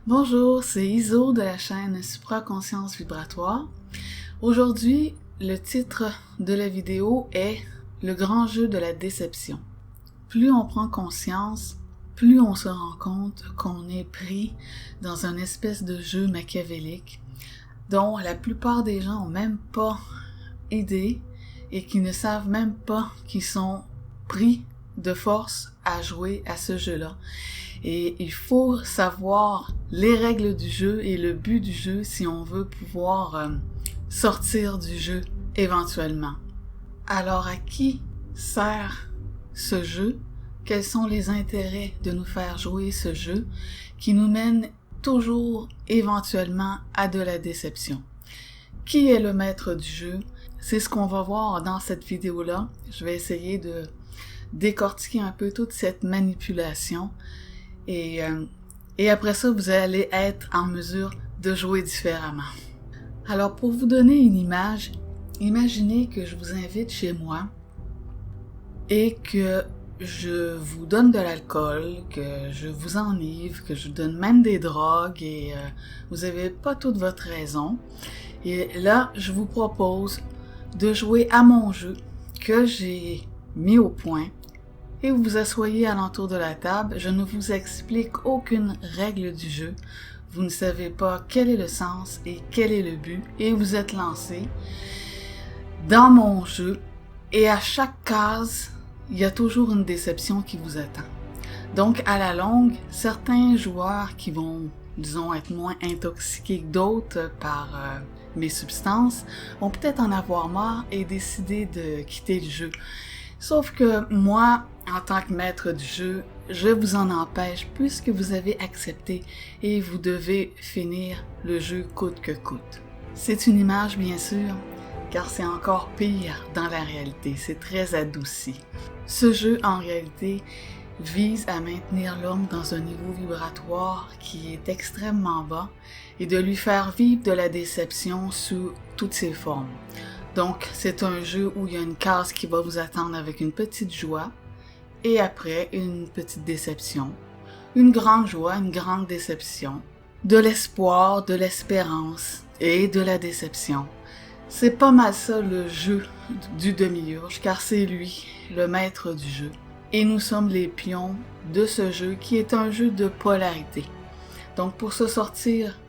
Bonjour, c'est Iso de la chaîne Supraconscience Vibratoire. Aujourd'hui, le titre de la vidéo est « Le grand jeu de la déception ». Plus on prend conscience, plus on se rend compte qu'on est pris dans une espèce de jeu machiavélique dont la plupart des gens n'ont même pas idée et qui ne savent même pas qu'ils sont pris de force à jouer à ce jeu-là. Et il faut savoir les règles du jeu et le but du jeu si on veut pouvoir sortir du jeu éventuellement. Alors à qui sert ce jeu? Quels sont les intérêts de nous faire jouer ce jeu qui nous mène toujours éventuellement à de la déception? Qui est le maître du jeu? C'est ce qu'on va voir dans cette vidéo-là. Je vais essayer de décortiquer un peu toute cette manipulation et après ça, vous allez être en mesure de jouer différemment. Alors, pour vous donner une image, imaginez que je vous invite chez moi et que je vous donne de l'alcool, que je vous enivre, que je vous donne même des drogues et vous n'avez pas toute votre raison. Et là, je vous propose de jouer à mon jeu que j'ai mis au point et vous vous asseyez alentour de la table. Je ne vous explique aucune règle du jeu. Vous ne savez pas quel est le sens et quel est le but et vous êtes lancé dans mon jeu et à chaque case, il y a toujours une déception qui vous attend. Donc, à la longue, certains joueurs qui vont, disons, être moins intoxiqués que d'autres par mes substances vont peut-être en avoir marre et décider de quitter le jeu. Sauf que moi, en tant que maître du jeu, je vous en empêche puisque vous avez accepté et vous devez finir le jeu coûte que coûte. C'est une image, bien sûr, car c'est encore pire dans la réalité, c'est très adouci. Ce jeu, en réalité, vise à maintenir l'homme dans un niveau vibratoire qui est extrêmement bas et de lui faire vivre de la déception sous toutes ses formes. Donc, c'est un jeu où il y a une case qui va vous attendre avec une petite joie et après une petite déception, une grande joie, une grande déception, de l'espoir, de l'espérance et de la déception. C'est pas mal ça le jeu du demi-urge, car c'est lui, le maître du jeu. Et nous sommes les pions de ce jeu qui est un jeu de polarité. Donc pour se sortir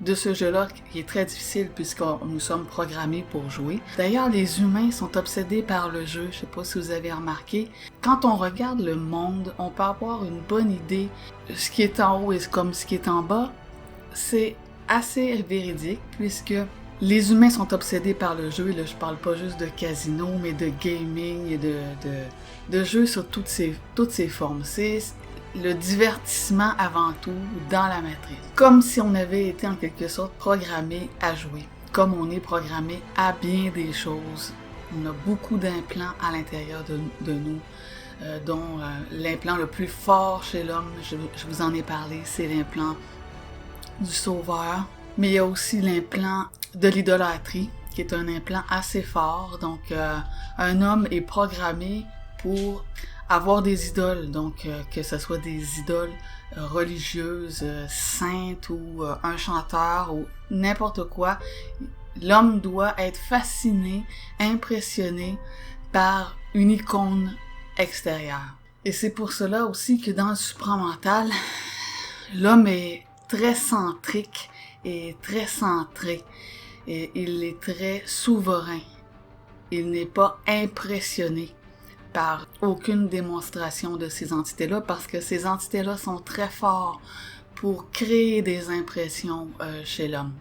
de ce jeu-là, qui est très difficile puisque nous sommes programmés pour jouer. D'ailleurs, les humains sont obsédés par le jeu, je ne sais pas si vous avez remarqué. Quand on regarde le monde, on peut avoir une bonne idée. Ce qui est en haut est comme ce qui est en bas. C'est assez véridique puisque les humains sont obsédés par le jeu. Et là, je parle pas juste de casino, mais de gaming et de jeux sur toutes ces formes. C'est le divertissement avant tout dans la matrice. Comme si on avait été en quelque sorte programmé à jouer. Comme on est programmé à bien des choses. On a beaucoup d'implants à l'intérieur de nous, dont l'implant le plus fort chez l'homme, je vous en ai parlé, c'est l'implant du sauveur. Mais il y a aussi l'implant de l'idolâtrie, qui est un implant assez fort. Donc, un homme est programmé pour avoir des idoles, donc que ce soit des idoles religieuses, saintes ou un chanteur ou n'importe quoi. L'homme doit être fasciné, impressionné par une icône extérieure. Et c'est pour cela aussi que dans le supramental, l'homme est très centrique et très centré. Et il est très souverain. Il n'est pas impressionné par aucune démonstration de ces entités-là parce que ces entités-là sont très forts pour créer des impressions chez l'homme.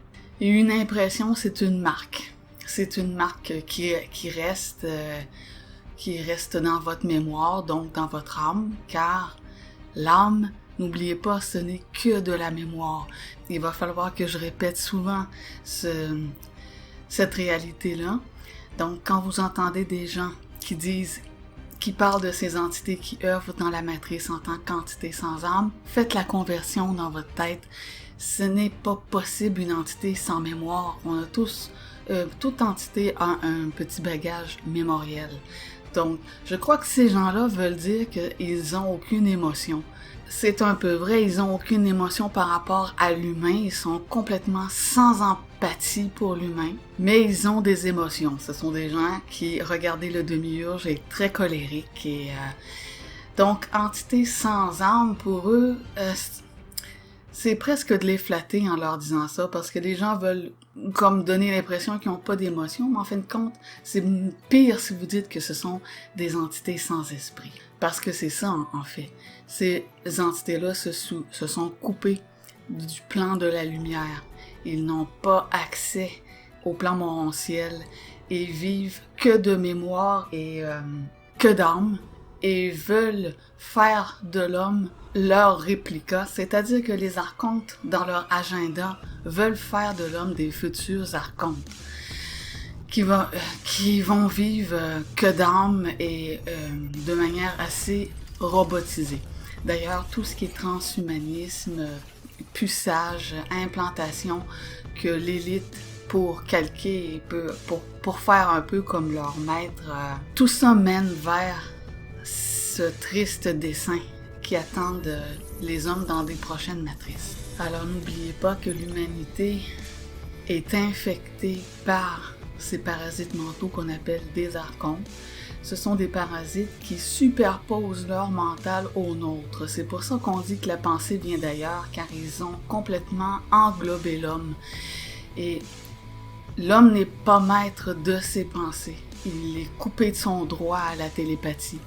Et une impression, c'est une marque. C'est une marque qui reste dans votre mémoire, donc dans votre âme, car l'âme, n'oubliez pas, ce n'est que de la mémoire. Il va falloir que je répète souvent cette réalité-là. Donc, quand vous entendez des gens qui parlent de ces entités qui œuvrent dans la matrice en tant qu'entité sans âme, faites la conversion dans votre tête. Ce n'est pas possible une entité sans mémoire. On a tous, toute entité a un petit bagage mémoriel. Donc, je crois que ces gens-là veulent dire qu'ils n'ont aucune émotion. c'est un peu vrai, ils n'ont aucune émotion par rapport à l'humain, ils sont complètement sans empathie pour l'humain, mais ils ont des émotions. Ce sont des gens qui, regardez le demi-urge, est très colérique et donc entité sans âme pour eux, c'est presque de les flatter en leur disant ça, parce que les gens veulent comme donner l'impression qu'ils n'ont pas d'émotion, mais en fin de compte, c'est pire si vous dites que ce sont des entités sans esprit. Parce que c'est ça, en fait. Ces entités-là se sont coupées du plan de la lumière. Ils n'ont pas accès au plan morontiel et vivent que de mémoire et que d'âme, et veulent faire de l'homme leur réplica, c'est-à-dire que les archontes, dans leur agenda, veulent faire de l'homme des futurs archontes qui vont vivre que d'âme et de manière assez robotisée. D'ailleurs, tout ce qui est transhumanisme, puçage, implantation, que l'élite pour calquer, pour faire un peu comme leur maître, tout ça mène vers ce triste dessein qui attendent les hommes dans des prochaines matrices. Alors n'oubliez pas que l'humanité est infectée par ces parasites mentaux qu'on appelle des archontes. Ce sont des parasites qui superposent leur mental au nôtre. C'est pour ça qu'on dit que la pensée vient d'ailleurs, car ils ont complètement englobé l'homme. Et l'homme n'est pas maître de ses pensées. Il est coupé de son droit à la télépathie.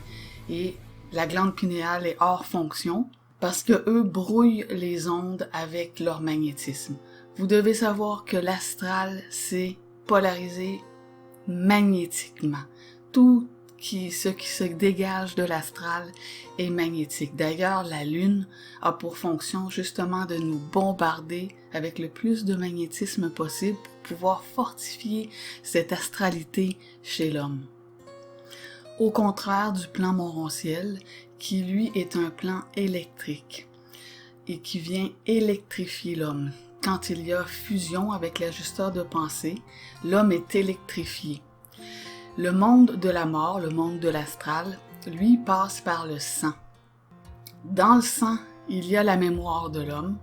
Et la glande pinéale est hors fonction parce que eux brouillent les ondes avec leur magnétisme. Vous devez savoir que l'astral, c'est polarisé magnétiquement. Tout ce qui se dégage de l'astral est magnétique. D'ailleurs, la Lune a pour fonction justement de nous bombarder avec le plus de magnétisme possible pour pouvoir fortifier cette astralité chez l'homme. Au contraire du plan morontiel, qui lui est un plan électrique et qui vient électrifier l'homme. Quand il y a fusion avec l'ajusteur de pensée, l'homme est électrifié. Le monde de la mort, le monde de l'astral, lui passe par le sang. Dans le sang, il y a la mémoire de l'homme,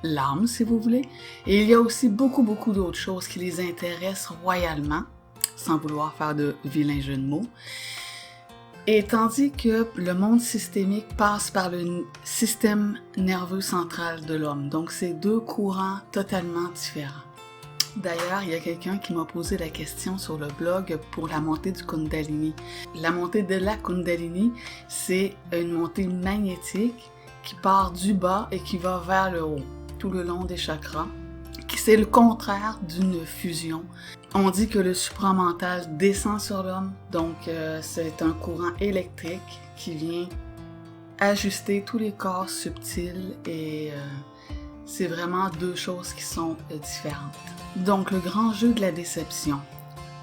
l'âme si vous voulez, et il y a aussi beaucoup d'autres choses qui les intéressent royalement, sans vouloir faire de vilains jeux de mots. Et tandis que le monde systémique passe par le système nerveux central de l'homme. Donc, c'est deux courants totalement différents. D'ailleurs, il y a quelqu'un qui m'a posé la question sur le blog pour la montée du Kundalini. La montée de la Kundalini, c'est une montée magnétique qui part du bas et qui va vers le haut, tout le long des chakras. C'est le contraire d'une fusion. On dit que le supramental descend sur l'homme, donc c'est un courant électrique qui vient ajuster tous les corps subtils et c'est vraiment deux choses qui sont différentes. Donc le grand jeu de la déception.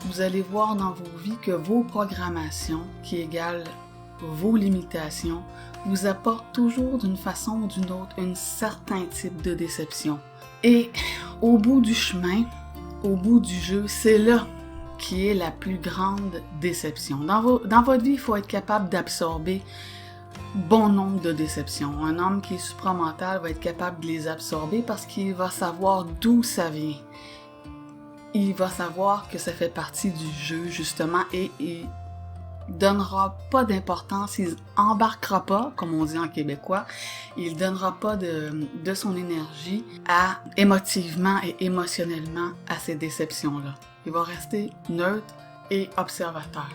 Vous allez voir dans vos vies que vos programmations, qui égalent vos limitations, vous apportent toujours d'une façon ou d'une autre un certain type de déception. Et au bout du chemin, au bout du jeu, c'est là qui est la plus grande déception. Dans votre vie, il faut être capable d'absorber bon nombre de déceptions. Un homme qui est supramental va être capable de les absorber parce qu'il va savoir d'où ça vient. Il va savoir que ça fait partie du jeu, justement, et il donnera pas d'importance, il embarquera pas, comme on dit en québécois, il donnera pas de son énergie émotivement et émotionnellement à ces déceptions-là. Il va rester neutre et observateur.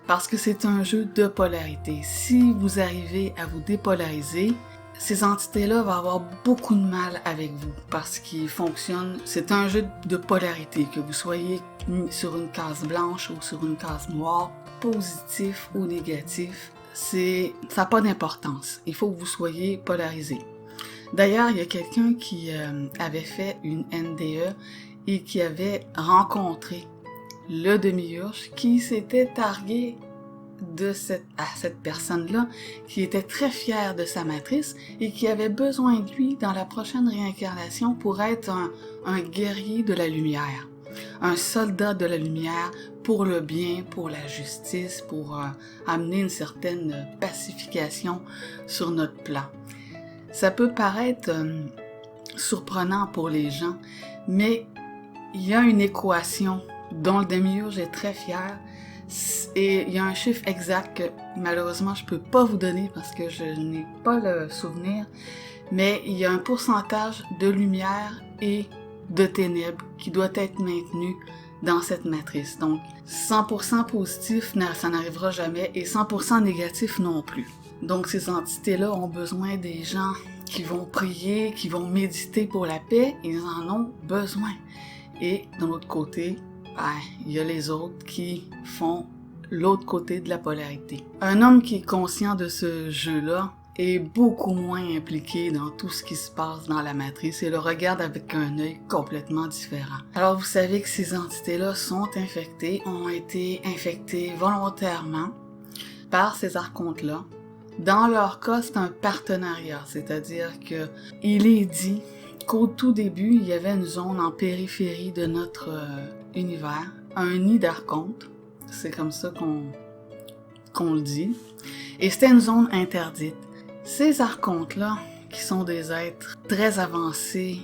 Parce que c'est un jeu de polarité. Si vous arrivez à vous dépolariser, ces entités-là vont avoir beaucoup de mal avec vous parce qu'ils fonctionnent. C'est un jeu de polarité, que vous soyez sur une case blanche ou sur une case noire, positif ou négatif, ça n'a pas d'importance. Il faut que vous soyez polarisé. D'ailleurs, il y a quelqu'un qui avait fait une NDE et qui avait rencontré le demi-urge qui s'était targué à cette personne-là, qui était très fière de sa matrice et qui avait besoin de lui dans la prochaine réincarnation pour être un guerrier de la lumière, un soldat de la lumière pour le bien, pour la justice, pour amener une certaine pacification sur notre plan. Ça peut paraître surprenant pour les gens, mais il y a une équation dont le démiurge est très fier, et il y a un chiffre exact que malheureusement je peux pas vous donner parce que je n'ai pas le souvenir, mais il y a un pourcentage de lumière et de ténèbres qui doit être maintenu dans cette matrice. Donc 100% positif, ça n'arrivera jamais, et 100% négatif non plus. Donc ces entités-là ont besoin des gens qui vont prier, qui vont méditer pour la paix, ils en ont besoin. Et de l'autre côté, il y a les autres qui font l'autre côté de la polarité. Un homme qui est conscient de ce jeu-là est beaucoup moins impliqué dans tout ce qui se passe dans la matrice et le regarde avec un œil complètement différent. Alors vous savez que ces entités-là sont infectées, ont été infectées volontairement par ces archontes-là. Dans leur cas, c'est un partenariat, c'est-à-dire que il est dit qu'au tout début, il y avait une zone en périphérie de notre univers, un nid d'archontes, c'est comme ça qu'on le dit, et c'était une zone interdite. Ces archontes-là, qui sont des êtres très avancés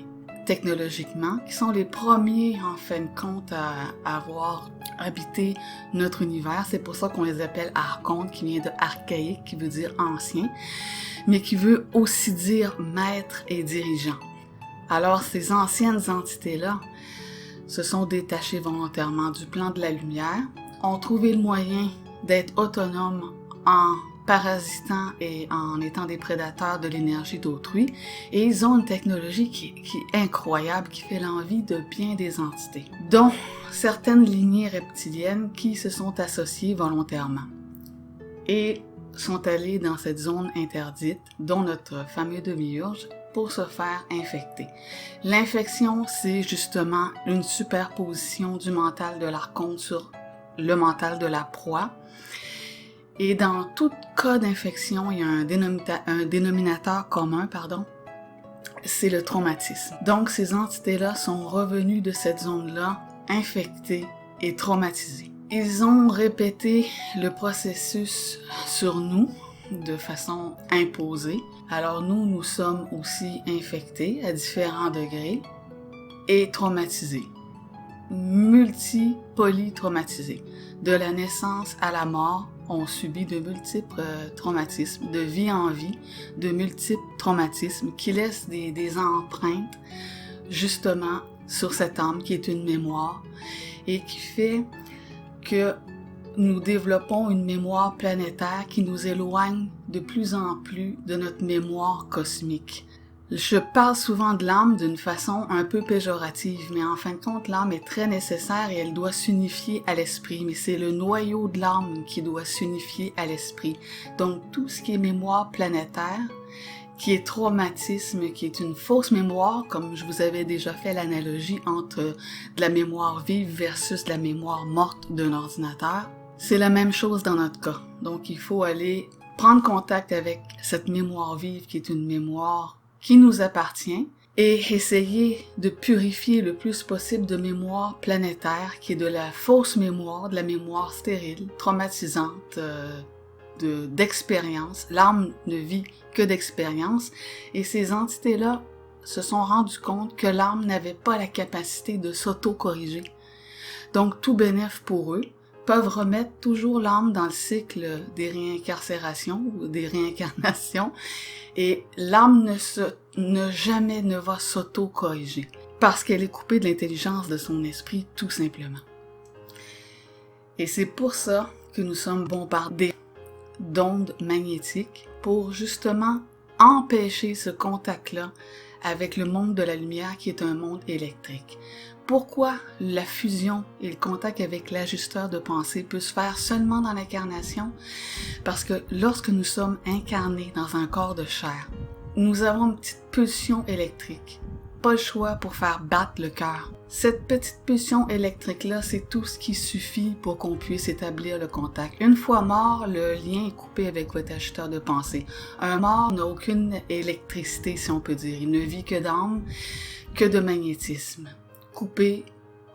technologiquement, qui sont les premiers en fin de compte à avoir habité notre univers, c'est pour ça qu'on les appelle archontes, qui vient de archaïque, qui veut dire ancien, mais qui veut aussi dire maître et dirigeant. Alors ces anciennes entités-là se sont détachées volontairement du plan de la lumière, ont trouvé le moyen d'être autonomes en parasitant et en étant des prédateurs de l'énergie d'autrui, et ils ont une technologie qui est incroyable, qui fait l'envie de bien des entités, dont certaines lignées reptiliennes qui se sont associées volontairement et sont allées dans cette zone interdite, dont notre fameux démiurge, pour se faire infecter. L'infection, c'est justement une superposition du mental de l'archonte sur le mental de la proie. Et dans tout cas d'infection, il y a un dénominateur commun, c'est le traumatisme. Donc ces entités-là sont revenues de cette zone-là, infectées et traumatisées. Ils ont répété le processus sur nous de façon imposée. Alors nous sommes aussi infectés à différents degrés et traumatisés. Polytraumatisés. De la naissance à la mort, on subit de multiples traumatismes, de vie en vie, de multiples traumatismes qui laissent des empreintes justement sur cette âme qui est une mémoire et qui fait que nous développons une mémoire planétaire qui nous éloigne de plus en plus de notre mémoire cosmique. Je parle souvent de l'âme d'une façon un peu péjorative, mais en fin de compte, l'âme est très nécessaire et elle doit s'unifier à l'esprit, mais c'est le noyau de l'âme qui doit s'unifier à l'esprit. Donc tout ce qui est mémoire planétaire, qui est traumatisme, qui est une fausse mémoire, comme je vous avais déjà fait l'analogie entre de la mémoire vive versus de la mémoire morte d'un ordinateur, c'est la même chose dans notre cas. Donc il faut aller prendre contact avec cette mémoire vive qui est une mémoire qui nous appartient et essayer de purifier le plus possible de mémoire planétaire qui est de la fausse mémoire, de la mémoire stérile, traumatisante, d'expérience. L'âme ne vit que d'expérience et ces entités-là se sont rendues compte que l'âme n'avait pas la capacité de s'auto-corriger. Donc tout bénéf pour eux, peuvent remettre toujours l'âme dans le cycle des réincarcérations ou des réincarnations et l'âme jamais ne va s'auto-corriger parce qu'elle est coupée de l'intelligence de son esprit tout simplement. Et c'est pour ça que nous sommes bombardés d'ondes magnétiques pour justement empêcher ce contact-là avec le monde de la lumière qui est un monde électrique. Pourquoi la fusion et le contact avec l'ajusteur de pensée peut se faire seulement dans l'incarnation? Parce que lorsque nous sommes incarnés dans un corps de chair, nous avons une petite pulsion électrique. Pas le choix pour faire battre le cœur. Cette petite pulsion électrique-là, c'est tout ce qui suffit pour qu'on puisse établir le contact. Une fois mort, le lien est coupé avec votre ajusteur de pensée. Un mort n'a aucune électricité, si on peut dire. Il ne vit que d'âme, que de magnétisme. Coupé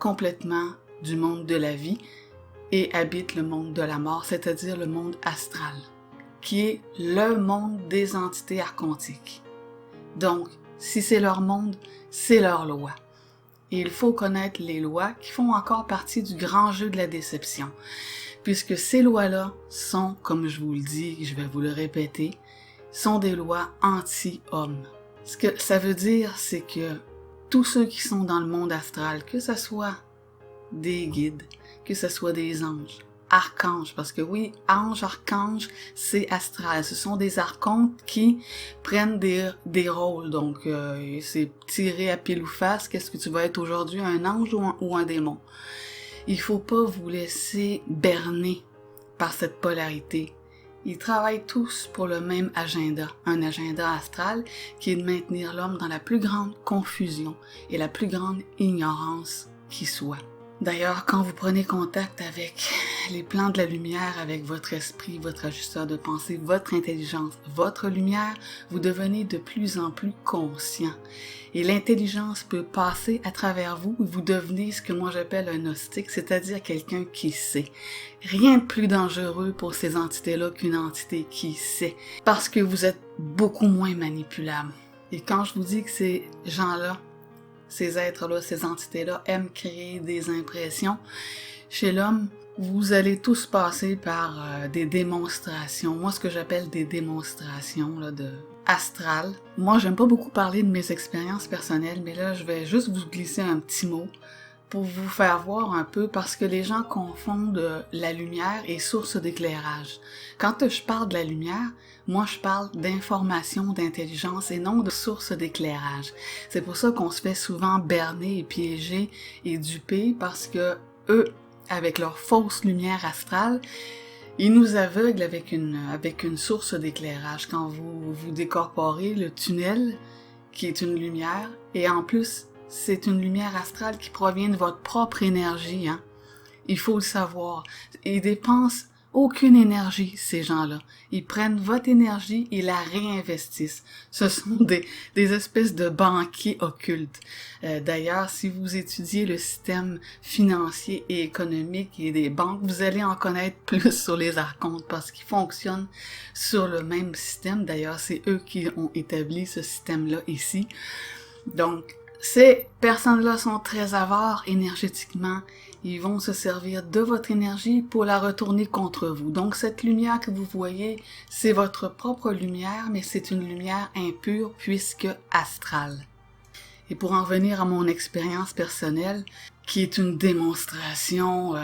complètement du monde de la vie et habite le monde de la mort, c'est-à-dire le monde astral, qui est le monde des entités archontiques. Donc, si c'est leur monde, c'est leur loi. Et il faut connaître les lois qui font encore partie du grand jeu de la déception. Puisque ces lois-là sont, comme je vous le dis, je vais vous le répéter, sont des lois anti-hommes. Ce que ça veut dire, c'est que tous ceux qui sont dans le monde astral, que ce soit des guides, que ce soit des anges, archanges, parce que oui, ange, archange, c'est astral. Ce sont des archontes qui prennent des rôles. Donc, c'est tiré à pile ou face. Qu'est-ce que tu vas être aujourd'hui, un ange ou un démon? Il faut pas vous laisser berner par cette polarité. Ils travaillent tous pour le même agenda, un agenda astral qui est de maintenir l'homme dans la plus grande confusion et la plus grande ignorance qui soit. D'ailleurs, quand vous prenez contact avec les plans de la lumière, avec votre esprit, votre ajusteur de pensée, votre intelligence, votre lumière, vous devenez de plus en plus conscient. Et l'intelligence peut passer à travers vous et vous devenez ce que moi j'appelle un gnostique, c'est-à-dire quelqu'un qui sait. Rien de plus dangereux pour ces entités-là qu'une entité qui sait, parce que vous êtes beaucoup moins manipulable. Et quand je vous dis que ces gens-là, ces êtres-là, ces entités-là aiment créer des impressions, chez l'homme, vous allez tous passer par des démonstrations. Moi, ce que j'appelle des démonstrations là, astrales. Moi, j'aime pas beaucoup parler de mes expériences personnelles, mais là, je vais juste vous glisser un petit mot pour vous faire voir un peu, parce que les gens confondent la lumière et source d'éclairage. Quand je parle de la lumière, moi je parle d'information, d'intelligence et non de source d'éclairage. C'est pour ça qu'on se fait souvent berner et piéger et duper, parce que eux, avec leur fausse lumière astrale, ils nous aveuglent avec une source d'éclairage. Quand vous décorporez le tunnel, qui est une lumière, et en plus, c'est une lumière astrale qui provient de votre propre énergie, hein. Il faut le savoir. Ils dépensent aucune énergie, ces gens-là. Ils prennent votre énergie et la réinvestissent. Ce sont des espèces de banquiers occultes. D'ailleurs, si vous étudiez le système financier et économique et des banques, vous allez en connaître plus sur les archontes parce qu'ils fonctionnent sur le même système. D'ailleurs, c'est eux qui ont établi ce système-là ici. Donc, ces personnes-là sont très avares énergétiquement. Ils vont se servir de votre énergie pour la retourner contre vous. Donc, cette lumière que vous voyez, c'est votre propre lumière, mais c'est une lumière impure puisque astrale. Et pour en revenir à mon expérience personnelle, qui est une démonstration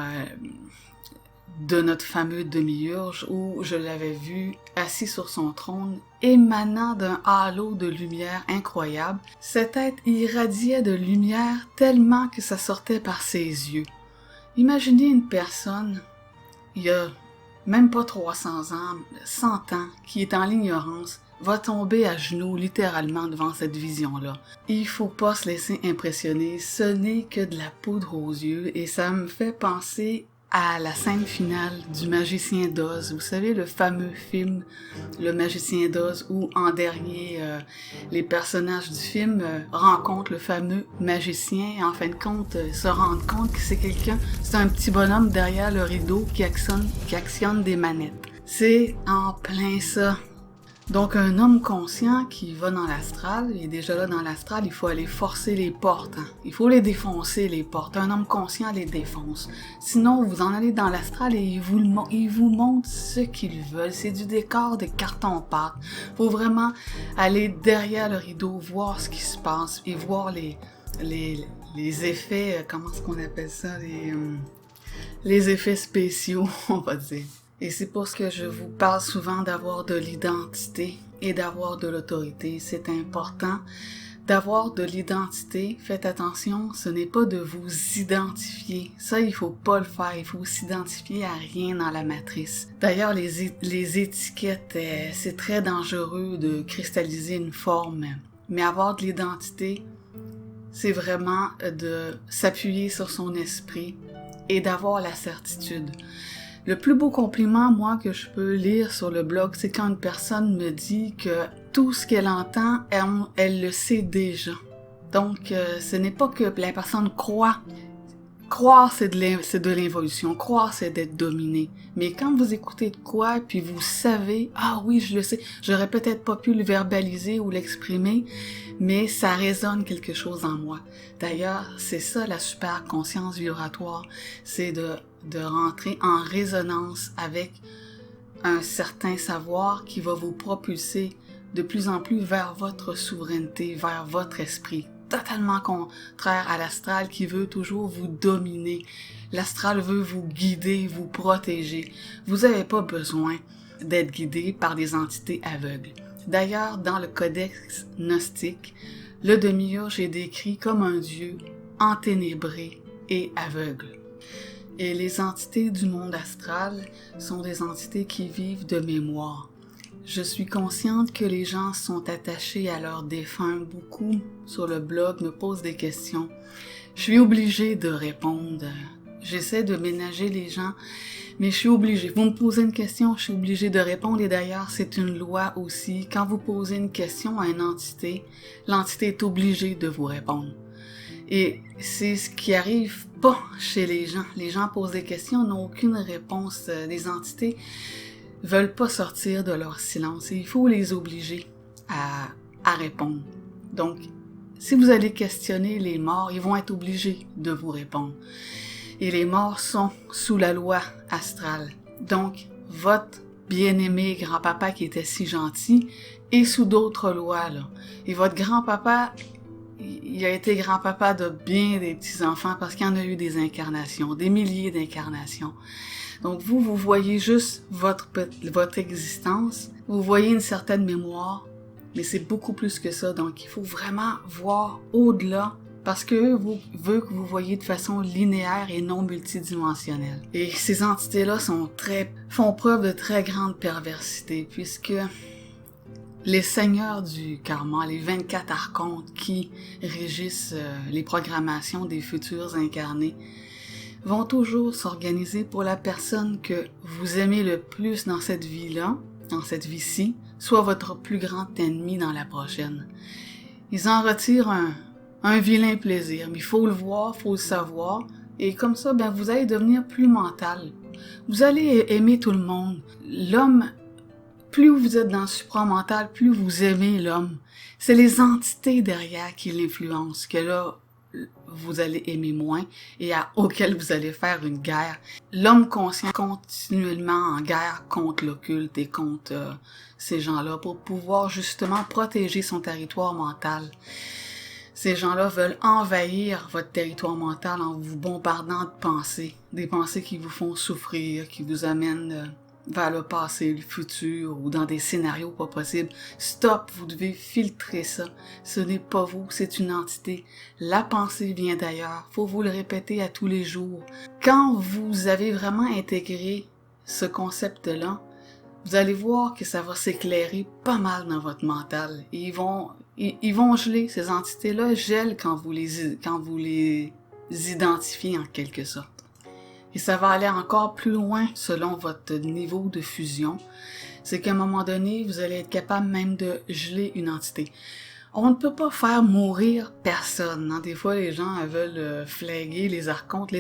de notre fameux demi-urge où je l'avais vu assis sur son trône, émanant d'un halo de lumière incroyable. Cet être irradiait de lumière tellement que ça sortait par ses yeux. Imaginez une personne, il y a même pas 300 ans, 100 ans, qui est en l'ignorance, va tomber à genoux littéralement devant cette vision-là. Il faut pas se laisser impressionner, ce n'est que de la poudre aux yeux et ça me fait penser à la scène finale du Magicien d'Oz. Vous savez, le fameux film Le Magicien d'Oz où, en dernier, les personnages du film rencontrent le fameux magicien et en fin de compte se rendent compte que c'est quelqu'un, c'est un petit bonhomme derrière le rideau qui actionne des manettes. C'est en plein ça. Donc, un homme conscient qui va dans l'astral, il est déjà là dans l'astral, il faut aller forcer les portes. Hein. Il faut les défoncer, les portes. Un homme conscient les défonce. Sinon, vous en allez dans l'astral et ils vous montrent ce qu'ils veulent. C'est du décor de carton-pâte. Faut vraiment aller derrière le rideau, voir ce qui se passe et voir les effets, comment est-ce qu'on appelle ça, les effets spéciaux, on va dire. Et c'est pour ce que je vous parle souvent d'avoir de l'identité et d'avoir de l'autorité. C'est important d'avoir de l'identité. Faites attention, ce n'est pas de vous identifier. Ça, il faut pas le faire. Il faut s'identifier à rien dans la matrice. D'ailleurs, les étiquettes, c'est très dangereux de cristalliser une forme. Mais avoir de l'identité, c'est vraiment de s'appuyer sur son esprit et d'avoir la certitude. Le plus beau compliment, moi, que je peux lire sur le blog, c'est quand une personne me dit que tout ce qu'elle entend, elle le sait déjà. Donc, ce n'est pas que la personne croit. Croire, c'est de l'involution. Croire, c'est d'être dominé. Mais quand vous écoutez de quoi, puis vous savez, ah oui, je le sais, j'aurais peut-être pas pu le verbaliser ou l'exprimer, mais ça résonne quelque chose en moi. D'ailleurs, c'est ça la super conscience vibratoire, c'est de rentrer en résonance avec un certain savoir qui va vous propulser de plus en plus vers votre souveraineté, vers votre esprit. Totalement contraire à l'astral qui veut toujours vous dominer. L'astral veut vous guider, vous protéger. Vous n'avez pas besoin d'être guidé par des entités aveugles. D'ailleurs, dans le codex gnostique, le demi-urge est décrit comme un dieu enténébré et aveugle. Et les entités du monde astral sont des entités qui vivent de mémoire. Je suis consciente que les gens sont attachés à leurs défunts. Beaucoup sur le blog me posent des questions. Je suis obligée de répondre. J'essaie de ménager les gens, mais je suis obligée. Vous me posez une question, je suis obligée de répondre. Et d'ailleurs, c'est une loi aussi. Quand vous posez une question à une entité, l'entité est obligée de vous répondre. Et c'est ce qui arrive pas chez les gens. Les gens posent des questions, n'ont aucune réponse. Les entités veulent pas sortir de leur silence et il faut les obliger à répondre. Donc, si vous allez questionner les morts, ils vont être obligés de vous répondre. Et les morts sont sous la loi astrale. Donc, votre bien-aimé grand-papa qui était si gentil est sous d'autres lois, là. Et votre grand-papa, il a été grand-papa de bien des petits-enfants parce qu'il y en a eu des incarnations, des milliers d'incarnations. Donc vous voyez juste votre existence, vous voyez une certaine mémoire, mais c'est beaucoup plus que ça. Donc il faut vraiment voir au-delà parce que veut que vous voyez de façon linéaire et non multidimensionnelle. Et ces entités-là font preuve de très grande perversité puisque les seigneurs du karma, les 24 archontes qui régissent les programmations des futurs incarnés, vont toujours s'organiser pour la personne que vous aimez le plus dans cette vie-là, dans cette vie-ci, soit votre plus grand ennemi dans la prochaine. Ils en retirent un vilain plaisir, mais il faut le voir, il faut le savoir, et comme ça, vous allez devenir plus mental. Vous allez aimer tout le monde. L'homme, plus vous êtes dans le supramental, plus vous aimez l'homme. C'est les entités derrière qui l'influencent, que là, vous allez aimer moins et auquel vous allez faire une guerre. L'homme conscient continuellement en guerre contre l'occulte et contre ces gens-là pour pouvoir justement protéger son territoire mental. Ces gens-là veulent envahir votre territoire mental en vous bombardant de pensées, des pensées qui vous font souffrir, qui vous amènent vers le passé, le futur ou dans des scénarios pas possibles. Stop, vous devez filtrer ça. Ce n'est pas vous, c'est une entité. La pensée vient d'ailleurs. Faut vous le répéter à tous les jours. Quand vous avez vraiment intégré ce concept-là, vous allez voir que ça va s'éclairer pas mal dans votre mental. Et ils vont geler, ces entités-là gèlent quand vous les identifiez en quelque sorte. Et ça va aller encore plus loin selon votre niveau de fusion. C'est qu'à un moment donné, vous allez être capable même de geler une entité. On ne peut pas faire mourir personne. Hein? Des fois, les gens veulent flaguer les archontes.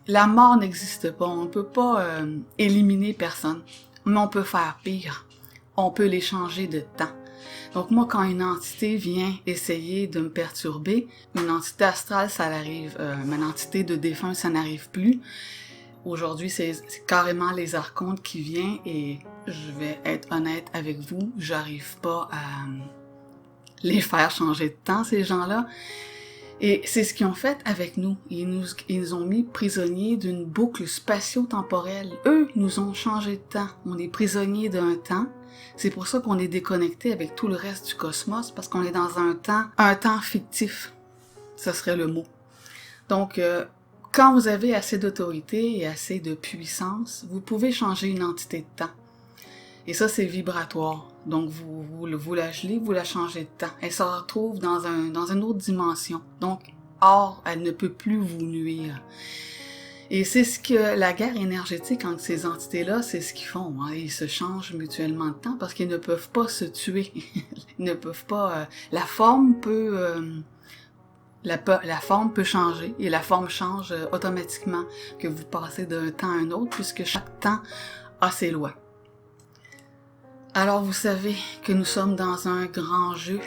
La mort n'existe pas. On ne peut pas éliminer personne. Mais on peut faire pire. On peut les changer de temps. Donc moi, quand une entité vient essayer de me perturber, une entité astrale, ça l'arrive. Une entité de défunt, ça n'arrive plus. Aujourd'hui, c'est carrément les archontes qui viennent et je vais être honnête avec vous, j'arrive pas à les faire changer de temps, ces gens-là. Et c'est ce qu'ils ont fait avec nous. Ils nous ont mis prisonniers d'une boucle spatio-temporelle. Eux nous ont changé de temps. On est prisonniers d'un temps. C'est pour ça qu'on est déconnecté avec tout le reste du cosmos, parce qu'on est dans un temps fictif. Ce serait le mot. Donc, quand vous avez assez d'autorité et assez de puissance, vous pouvez changer une entité de temps. Et ça, c'est vibratoire. Donc, vous la gelez, vous la changez de temps. Elle se retrouve dans une autre dimension. Donc, or, elle ne peut plus vous nuire. Et c'est ce que la guerre énergétique entre ces entités-là, c'est ce qu'ils font. Hein. Ils se changent mutuellement de temps parce qu'ils ne peuvent pas se tuer. Ils ne peuvent pas... la forme peut la forme peut changer et la forme change automatiquement que vous passez d'un temps à un autre puisque chaque temps a ses lois. Alors vous savez que nous sommes dans un grand jeu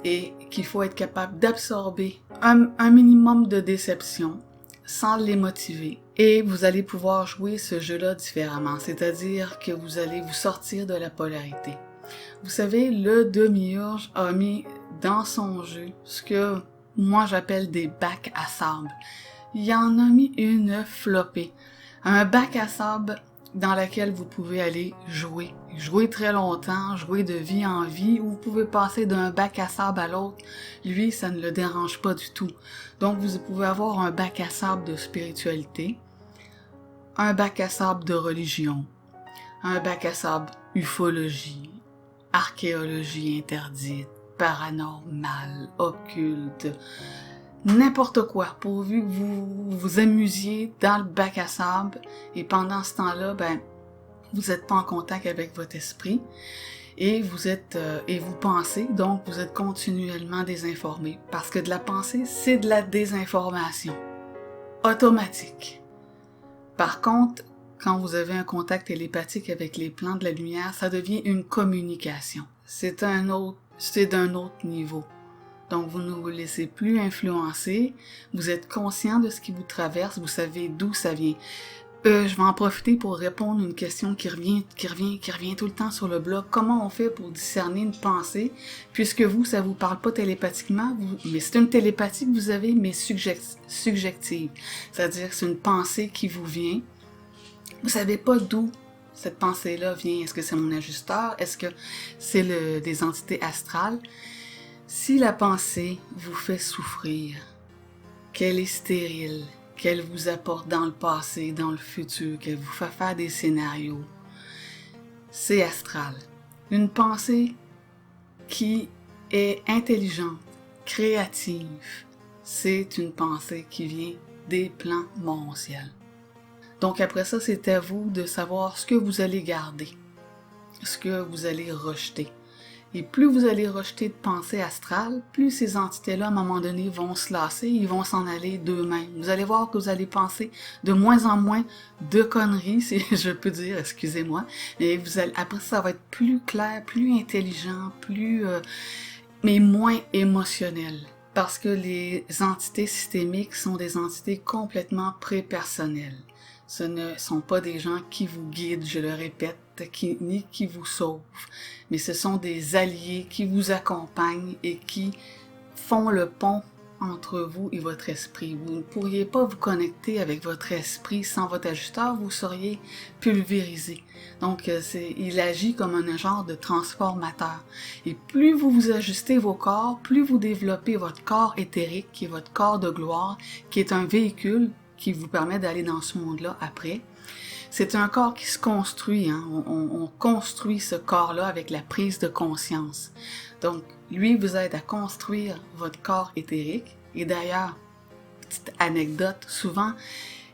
et qu'il faut être capable d'absorber un minimum de déception sans les motiver. Et vous allez pouvoir jouer ce jeu-là différemment, c'est-à-dire que vous allez vous sortir de la polarité. Vous savez, le demi-urge a mis dans son jeu ce que moi j'appelle des bacs à sable. Il en a mis une flopée. Un bac à sable dans laquelle vous pouvez aller jouer. Jouer très longtemps, jouer de vie en vie, ou vous pouvez passer d'un bac à sable à l'autre. Lui, ça ne le dérange pas du tout. Donc, vous pouvez avoir un bac à sable de spiritualité, un bac à sable de religion, un bac à sable ufologie, archéologie interdite, paranormal, occulte, n'importe quoi, pourvu que vous vous amusiez dans le bac à sable et pendant ce temps-là, vous n'êtes pas en contact avec votre esprit et vous pensez, donc vous êtes continuellement désinformé parce que de la pensée, c'est de la désinformation automatique. Par contre, quand vous avez un contact télépathique avec les plans de la lumière, ça devient une communication. C'est d'un autre niveau. Donc, vous ne vous laissez plus influencer, vous êtes conscient de ce qui vous traverse, vous savez d'où ça vient. Je vais en profiter pour répondre à une question qui revient tout le temps sur le blog. Comment on fait pour discerner une pensée, puisque ça vous parle pas télépathiquement, mais c'est une télépathie que vous avez, mais subjective. C'est-à-dire que c'est une pensée qui vous vient. Vous savez pas d'où cette pensée-là vient. Est-ce que c'est mon ajusteur? Est-ce que c'est des entités astrales? Si la pensée vous fait souffrir, qu'elle est stérile, qu'elle vous apporte dans le passé, dans le futur, qu'elle vous fait faire des scénarios, c'est astral. Une pensée qui est intelligente, créative, c'est une pensée qui vient des plans mondiaux. Donc après ça, c'est à vous de savoir ce que vous allez garder, ce que vous allez rejeter. Et plus vous allez rejeter de pensée astrale, plus ces entités-là, à un moment donné, vont se lasser, ils vont s'en aller d'eux-mêmes. Vous allez voir que vous allez penser de moins en moins de conneries, si je peux dire, excusez-moi. Et après ça va être plus clair, plus intelligent, mais moins émotionnel. Parce que les entités systémiques sont des entités complètement prépersonnelles. Ce ne sont pas des gens qui vous guident, je le répète, ni qui vous sauvent, mais ce sont des alliés qui vous accompagnent et qui font le pont entre vous et votre esprit. Vous ne pourriez pas vous connecter avec votre esprit sans votre ajusteur, vous seriez pulvérisé. Donc, il agit comme un genre de transformateur. Et plus vous vous ajustez vos corps, plus vous développez votre corps éthérique, qui est votre corps de gloire, qui est un véhicule qui vous permet d'aller dans ce monde-là après. C'est un corps qui se construit, hein? On construit ce corps-là avec la prise de conscience. Donc, lui vous aide à construire votre corps éthérique. Et d'ailleurs, petite anecdote, souvent,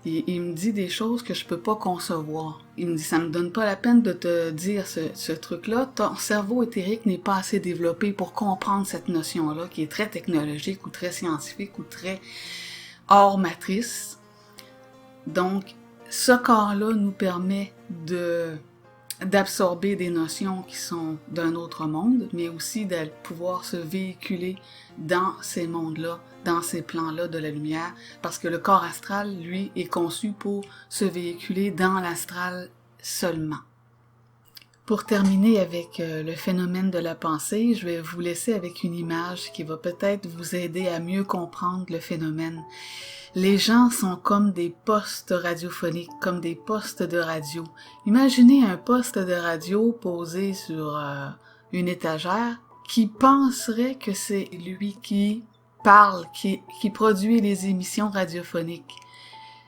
il me dit des choses que je peux pas concevoir. Il me dit, ça me donne pas la peine de te dire ce truc-là. Ton cerveau éthérique n'est pas assez développé pour comprendre cette notion-là, qui est très technologique ou très scientifique ou très hors matrice. Donc, ce corps-là nous permet d'absorber des notions qui sont d'un autre monde, mais aussi de pouvoir se véhiculer dans ces mondes-là, dans ces plans-là de la lumière, parce que le corps astral, lui, est conçu pour se véhiculer dans l'astral seulement. Pour terminer avec le phénomène de la pensée, je vais vous laisser avec une image qui va peut-être vous aider à mieux comprendre le phénomène. Les gens sont comme des postes radiophoniques, comme des postes de radio. Imaginez un poste de radio posé sur une étagère qui penserait que c'est lui qui parle, qui produit les émissions radiophoniques,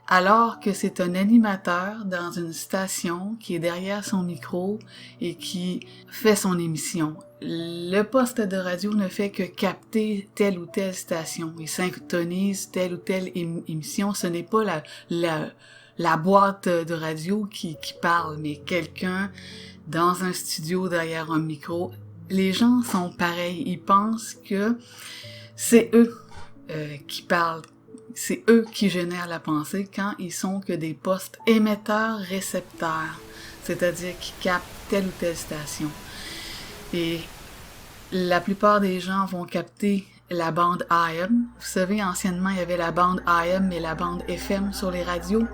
alors que c'est un animateur dans une station qui est derrière son micro et qui fait son émission. Le poste de radio ne fait que capter telle ou telle station. Il synchronise telle ou telle émission. Ce n'est pas la boîte de radio qui parle, mais quelqu'un dans un studio derrière un micro. Les gens sont pareils. Ils pensent que c'est eux. qui parlent, c'est eux qui génèrent la pensée quand ils sont que des postes émetteurs-récepteurs, c'est-à-dire qui captent telle ou telle station. Et la plupart des gens vont capter la bande AM. Vous savez, anciennement, il y avait la bande AM et la bande FM sur les radios.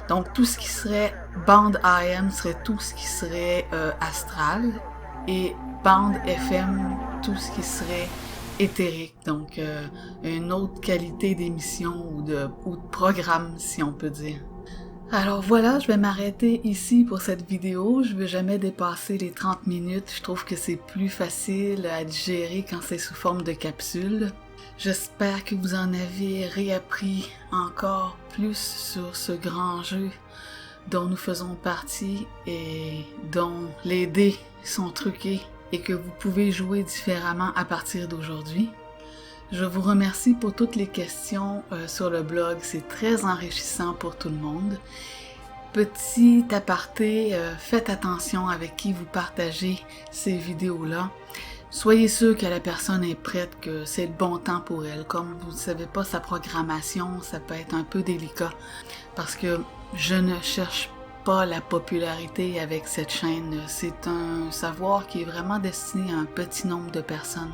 Donc, tout ce qui serait bande AM serait tout ce qui serait astral, et bande FM, tout ce qui serait éthérique, donc une autre qualité d'émission ou de programme, si on peut dire. Alors voilà, je vais m'arrêter ici pour cette vidéo. Je ne vais jamais dépasser les 30 minutes. Je trouve que c'est plus facile à digérer quand c'est sous forme de capsule. J'espère que vous en avez réappris encore plus sur ce grand jeu dont nous faisons partie et dont les dés sont truqués et que vous pouvez jouer différemment à partir d'aujourd'hui. Je vous remercie pour toutes les questions sur le blog, c'est très enrichissant pour tout le monde. Petit aparté, faites attention avec qui vous partagez ces vidéos-là. Soyez sûr que la personne est prête, que c'est le bon temps pour elle. Comme vous ne savez pas sa programmation, ça peut être un peu délicat parce que je ne cherche pas la popularité avec cette chaîne. C'est un savoir qui est vraiment destiné à un petit nombre de personnes.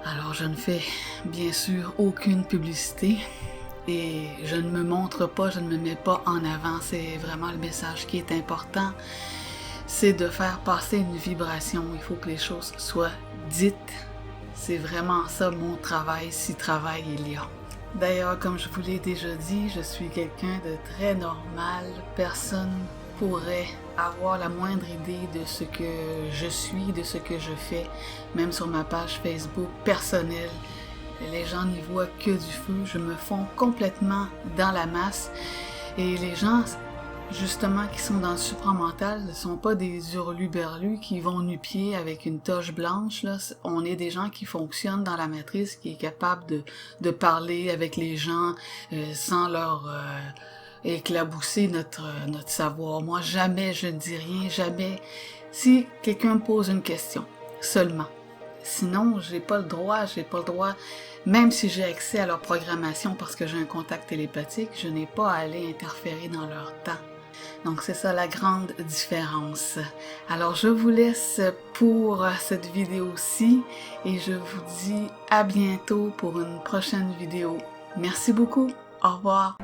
Alors je ne fais bien sûr aucune publicité et je ne me montre pas, je ne me mets pas en avant. C'est vraiment le message qui est important. C'est de faire passer une vibration. Il faut que les choses soient dites. C'est vraiment ça mon travail, si travail il y a. D'ailleurs, comme je vous l'ai déjà dit, je suis quelqu'un de très normal. Personne pourrait avoir la moindre idée de ce que je suis, de ce que je fais. Même sur ma page Facebook personnelle, les gens n'y voient que du feu. Je me fonds complètement dans la masse. Et les gens, justement, qui sont dans le supramental, ne sont pas des hurluberlus qui vont nu-pieds avec une toche blanche. Là. On est des gens qui fonctionnent dans la matrice, qui est capable de parler avec les gens sans leur éclabousser notre savoir. Moi, jamais je ne dis rien, jamais. Si quelqu'un me pose une question, seulement. Sinon, j'ai pas le droit, même si j'ai accès à leur programmation parce que j'ai un contact télépathique, je n'ai pas à aller interférer dans leur temps. Donc c'est ça la grande différence. Alors je vous laisse pour cette vidéo-ci et je vous dis à bientôt pour une prochaine vidéo. Merci beaucoup, au revoir.